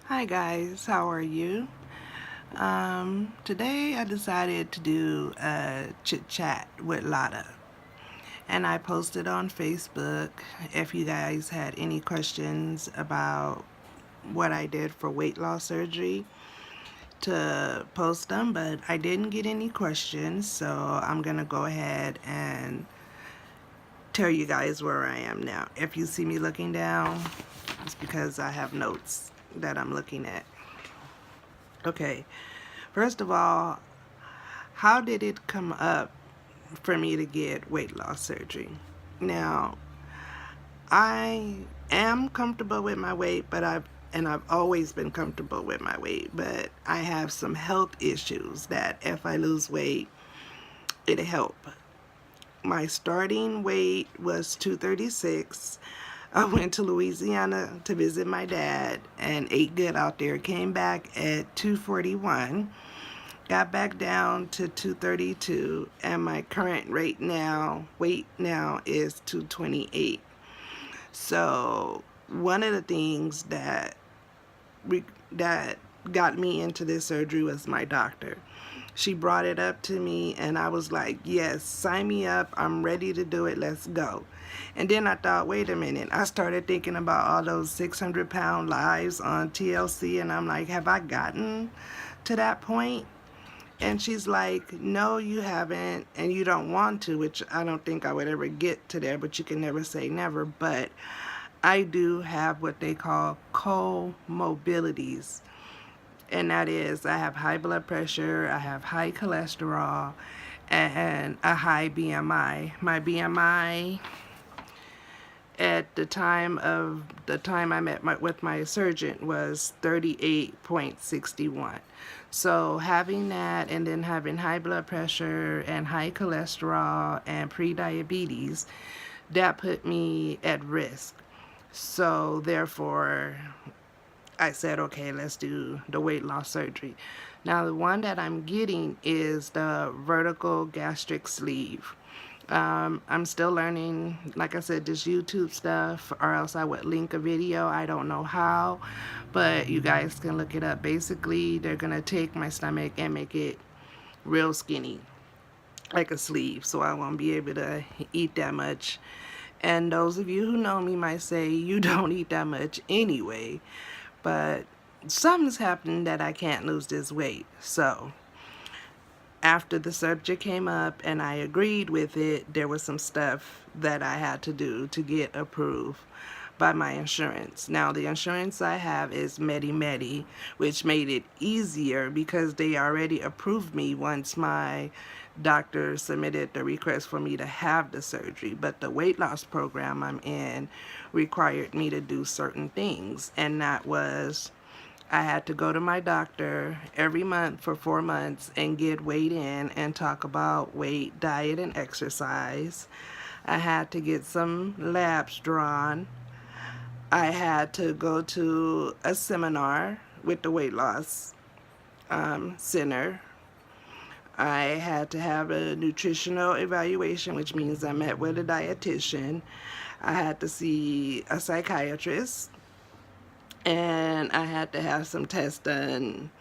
Hi guys, how are you? Today I decided to do a chit chat with Lotta, and I posted on Facebook if you guys had any questions about what I did for weight loss surgery to post them, but I didn't get any questions, so I'm gonna go ahead and tell you guys where I am now. If you see me looking down, it's because I have notes that I'm looking at. Okay, first of all, how did it come up for me to get weight loss surgery? Now, I am comfortable with my weight, I've always been comfortable with my weight, but I have some health issues that if I lose weight, it'll help. My starting weight was 236. I went to Louisiana to visit my dad and ate good out there. Came back at 241. Got back down to 232, and my current weight now is 228. So one of the things that got me into this surgery was my doctor. She brought it up to me, and I was like, yes, sign me up. I'm ready to do it. Let's go. And then I thought, wait a minute. I started thinking about all those 600-pound lives on TLC, and I'm like, have I gotten to that point? And she's like, no, you haven't, and you don't want to, which I don't think I would ever get to there, but you can never say never. But I do have what they call comorbidities, and that is I have high blood pressure, I have high cholesterol, and a high BMI. My BMI at the time I met with my surgeon was 38.61. So having that, and then having high blood pressure and high cholesterol and pre-diabetes, that put me at risk. So therefore I said, okay, let's do the weight loss surgery. Now the one that I'm getting is the vertical gastric sleeve. I'm still learning, like I said, this YouTube stuff, or else I would link a video. I don't know how, but you guys can look it up. Basically, they're going to take my stomach and make it real skinny, like a sleeve, so I won't be able to eat that much. And those of you who know me might say, you don't eat that much anyway, but something's happened that I can't lose this weight. So after the surgery came up and I agreed with it, there was some stuff that I had to do to get approved by my insurance. Now the insurance I have is Medi, which made it easier because they already approved me once my doctor submitted the request for me to have the surgery. But the weight loss program I'm in required me to do certain things, and that was I had to go to my doctor every month for 4 months and get weighed in and talk about weight, diet, and exercise. I had to get some labs drawn. I had to go to a seminar with the weight loss center. I had to have a nutritional evaluation, which means I met with a dietitian. I had to see a psychiatrist, and I had to have some tests done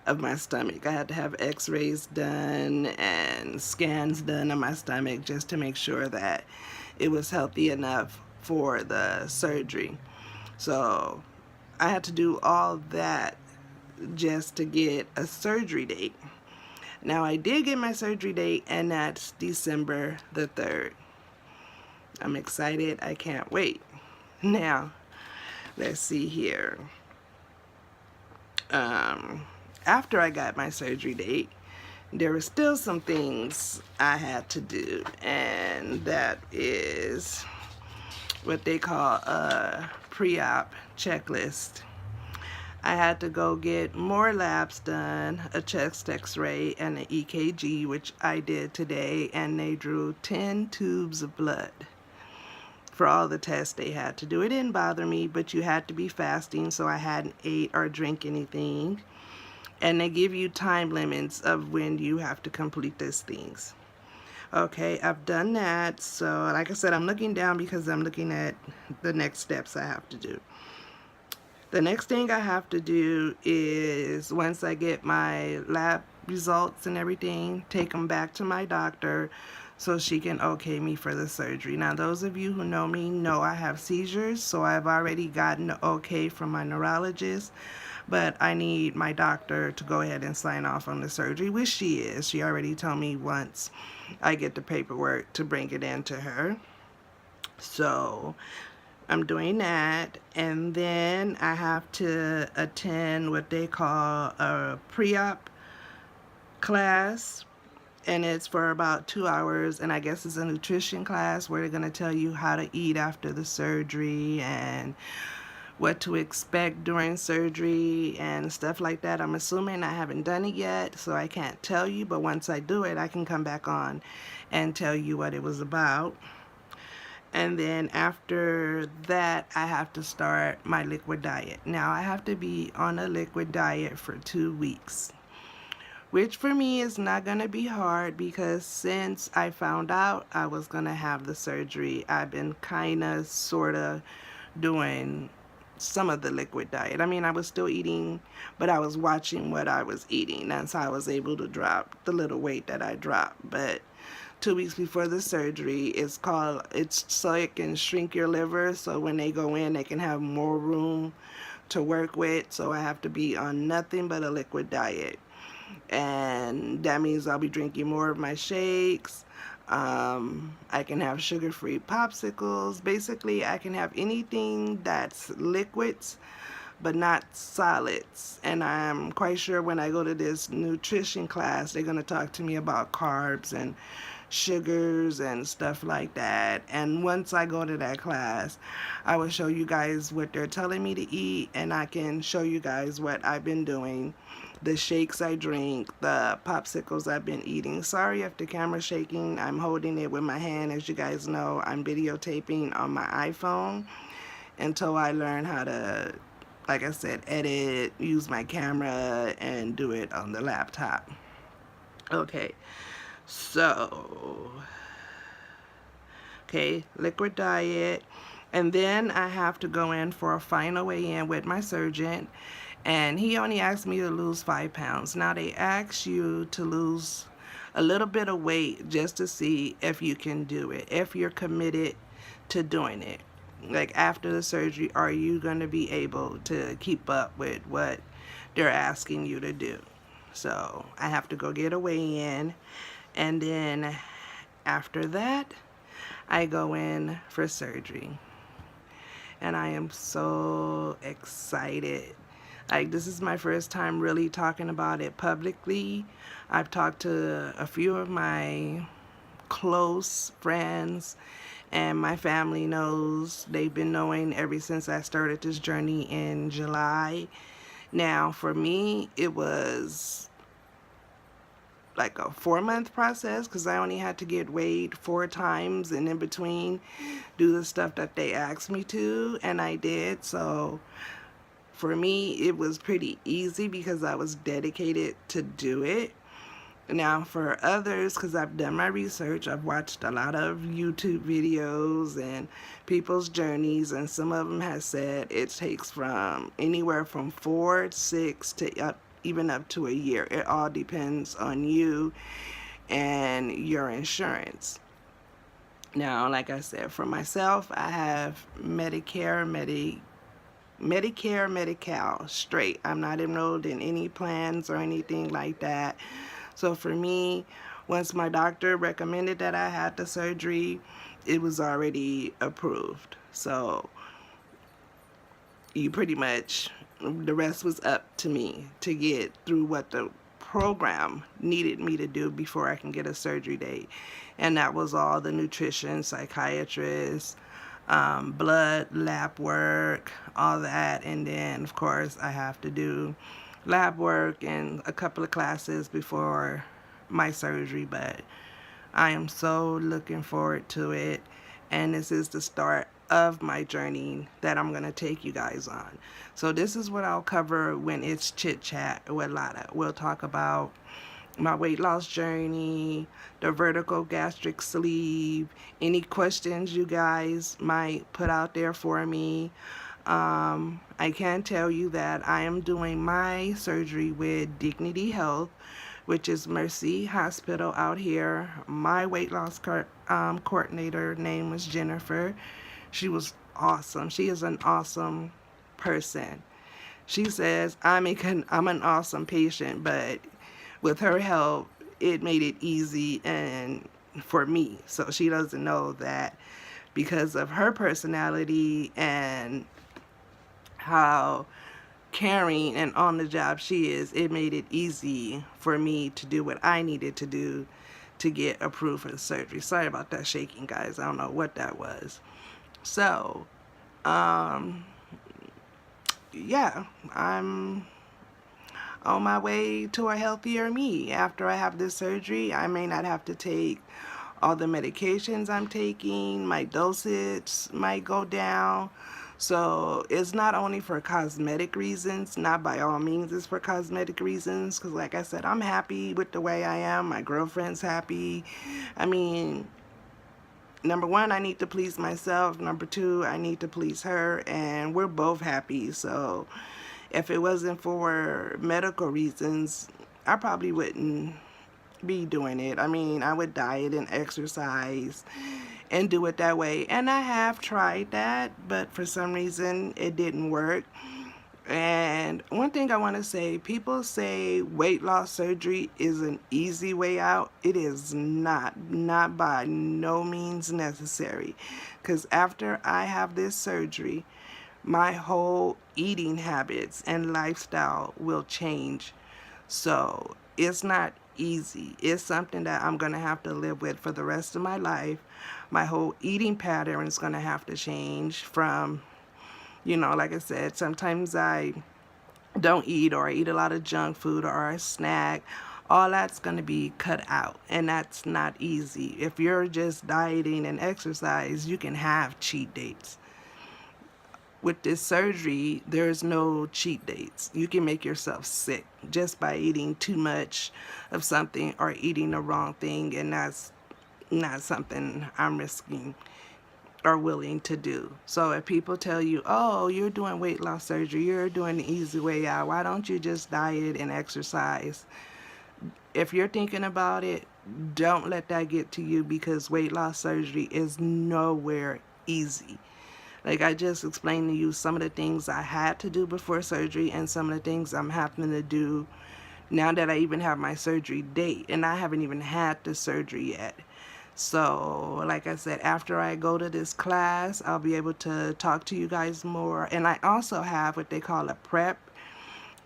of my stomach. I had to have x-rays done and scans done of my stomach just to make sure that it was healthy enough for the surgery. So I had to do all that just to get a surgery date. Now I did get my surgery date, and that's December the 3rd. I'm excited. I can't wait. Now, let's see here. After I got my surgery date, there were still some things I had to do, and that is what they call a pre-op checklist. I had to go get more labs done, a chest x-ray and an EKG, which I did today, and they drew 10 tubes of blood for all the tests they had to do. It didn't bother me, but you had to be fasting, so I hadn't ate or drank anything. And they give you time limits of when you have to complete these things. Okay, I've done that. So like I said, I'm looking down because I'm looking at the next steps I have to do. The next thing I have to do is, once I get my lab results and everything, take them back to my doctor so she can okay me for the surgery. Now, those of you who know me know I have seizures, so I've already gotten the okay from my neurologist, but I need my doctor to go ahead and sign off on the surgery, which she is. She already told me once I get the paperwork to bring it in to her. So I'm doing that, and then I have to attend what they call a pre-op class, and it's for about 2 hours, and I guess it's a nutrition class where they're going to tell you how to eat after the surgery and what to expect during surgery and stuff like that. I'm assuming I haven't done it yet, so I can't tell you, but once I do it, I can come back on and tell you what it was about. And then after that, I have to start my liquid diet. Now, I have to be on a liquid diet for 2 weeks, which for me is not going to be hard because since I found out I was going to have the surgery, I've been kind of sort of doing some of the liquid diet. I mean, I was still eating, but I was watching what I was eating. That's how I was able to drop the little weight that I dropped. But 2 weeks before the surgery, it's so it can shrink your liver, so when they go in, they can have more room to work with. So I have to be on nothing but a liquid diet, and that means I'll be drinking more of my shakes. I can have sugar-free popsicles. Basically, I can have anything that's liquids but not solids. And I'm quite sure when I go to this nutrition class, they're going to talk to me about carbs and sugars and stuff like that. And once I go to that class, I will show you guys what they're telling me to eat, and I can show you guys what I've been doing, the shakes I drink, the popsicles I've been eating. Sorry if the camera's shaking. I'm holding it with my hand. As you guys know, I'm videotaping on my iPhone until I learn how to, like I said, edit, use my camera, and do it on the laptop. Okay, so, liquid diet. And then I have to go in for a final weigh-in with my surgeon, and he only asked me to lose 5 pounds. Now, they ask you to lose a little bit of weight just to see if you can do it, if you're committed to doing it. Like, after the surgery, are you going to be able to keep up with what they're asking you to do? So I have to go get a weigh-in, and then after that, I go in for surgery. And I am so excited. Like, this is my first time really talking about it publicly. I've talked to a few of my close friends, and my family knows. They've been knowing ever since I started this journey in July. Now, for me, it was like a 4-month process because I only had to get weighed 4 times, and in between do the stuff that they asked me to, and I did. So for me, it was pretty easy because I was dedicated to do it. Now, for others, because I've done my research, I've watched a lot of YouTube videos and people's journeys, and some of them have said it takes from anywhere from 4, 6 to even up to a year. It all depends on you and your insurance. Now, like I said, for myself, I have Medicare, Medi-Cal straight. I'm not enrolled in any plans or anything like that. So for me, once my doctor recommended that I had the surgery, it was already approved. So you pretty much, the rest was up to me to get through what the program needed me to do before I can get a surgery date. And that was all the nutrition, psychiatrist, blood, lab work, all that. And then, of course, I have to do lab work and a couple of classes before my surgery. But I am so looking forward to it. And this is the start of my journey that I'm going to take you guys on. So this is what I'll cover when it's Chit Chat with Lotta. We'll talk about my weight loss journey, the vertical gastric sleeve, any questions you guys might put out there for me. I can tell you that I am doing my surgery with Dignity Health, which is Mercy Hospital out here. My weight loss coordinator name was Jennifer. She was awesome. She is an awesome person. She says I'm an awesome patient, but with her help, it made it easy and for me. So she doesn't know that because of her personality and how caring and on the job she is, it made it easy for me to do what I needed to do to get approved for the surgery. Sorry about that shaking, guys. I don't know what that was. So, yeah, I'm on my way to a healthier me. After I have this surgery, I may not have to take all the medications I'm taking. My dosage might go down. So it's not only for cosmetic reasons, not by all means it's for cosmetic reasons, because like I said, I'm happy with the way I am. My girlfriend's happy. I mean, number one, I need to please myself. Number two, I need to please her, and we're both happy. So if it wasn't for medical reasons, I probably wouldn't be doing it. I mean, I would diet and exercise and do it that way. And I have tried that, but for some reason it didn't work. And one thing I want to say, people say weight loss surgery is an easy way out. It is not by no means necessary. Because after I have this surgery, my whole eating habits and lifestyle will change. So it's not easy. It's something that I'm going to have to live with for the rest of my life. My whole eating pattern is going to have to change from, like I said, sometimes I don't eat, or I eat a lot of junk food or a snack. All that's going to be cut out, and that's not easy. If you're just dieting and exercise, you can have cheat days. With this surgery, there's no cheat dates. You can make yourself sick just by eating too much of something or eating the wrong thing, and that's not something I'm risking or willing to do. So if people tell you, oh, you're doing weight loss surgery, you're doing the easy way out, why don't you just diet and exercise? If you're thinking about it, don't let that get to you, because weight loss surgery is nowhere easy. Like I just explained to you some of the things I had to do before surgery and some of the things I'm having to do now that I even have my surgery date, and I haven't even had the surgery yet. So like I said, after I go to this class, I'll be able to talk to you guys more. And I also have what they call a prep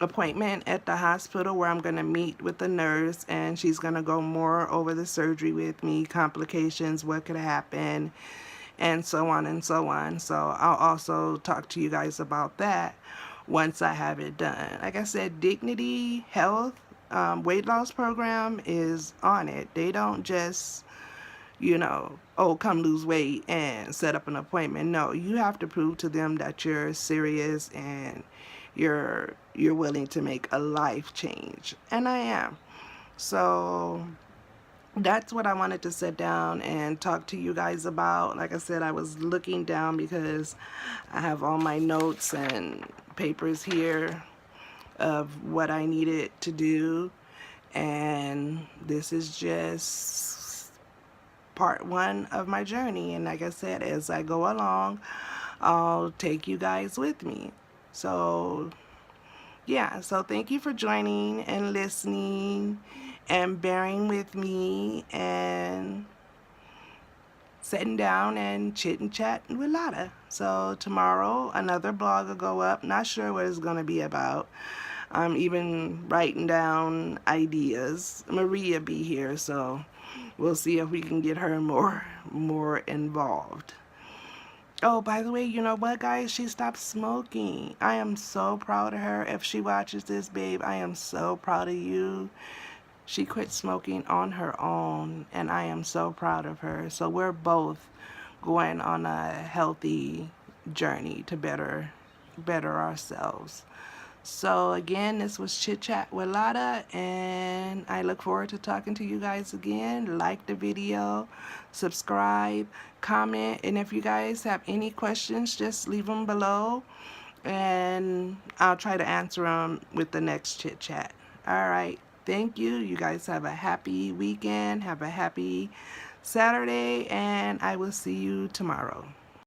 appointment at the hospital where I'm going to meet with the nurse, and she's going to go more over the surgery with me, complications, what could happen, and so on and so on. So I'll also talk to you guys about that once I have it done. Like I said, Dignity Health weight loss program is on it. They don't just, oh, come lose weight and set up an appointment. No, you have to prove to them that you're serious and you're willing to make a life change. And I am. So that's what I wanted to sit down and talk to you guys about. Like I said, I was looking down because I have all my notes and papers here of what I needed to do, and this is just part one of my journey. And like I said, as I go along, I'll take you guys with me. So yeah, so thank you for joining and listening and bearing with me and sitting down and chit and chat with Lotta. So tomorrow another blog will go up. Not sure what it's going to be about. I'm even writing down ideas. Maria be here, so we'll see if we can get her more involved. Oh, by the way, you know what, guys? She stopped smoking. I am so proud of her. If she watches this, babe, I am so proud of you. She quit smoking on her own, and I am so proud of her. So we're both going on a healthy journey to better ourselves. So again, this was Chit Chat with Lotta, and I look forward to talking to you guys again. Like the video, subscribe, comment, and if you guys have any questions, just leave them below, and I'll try to answer them with the next Chit Chat. All right. Thank you. You guys have a happy weekend. Have a happy Saturday, and I will see you tomorrow.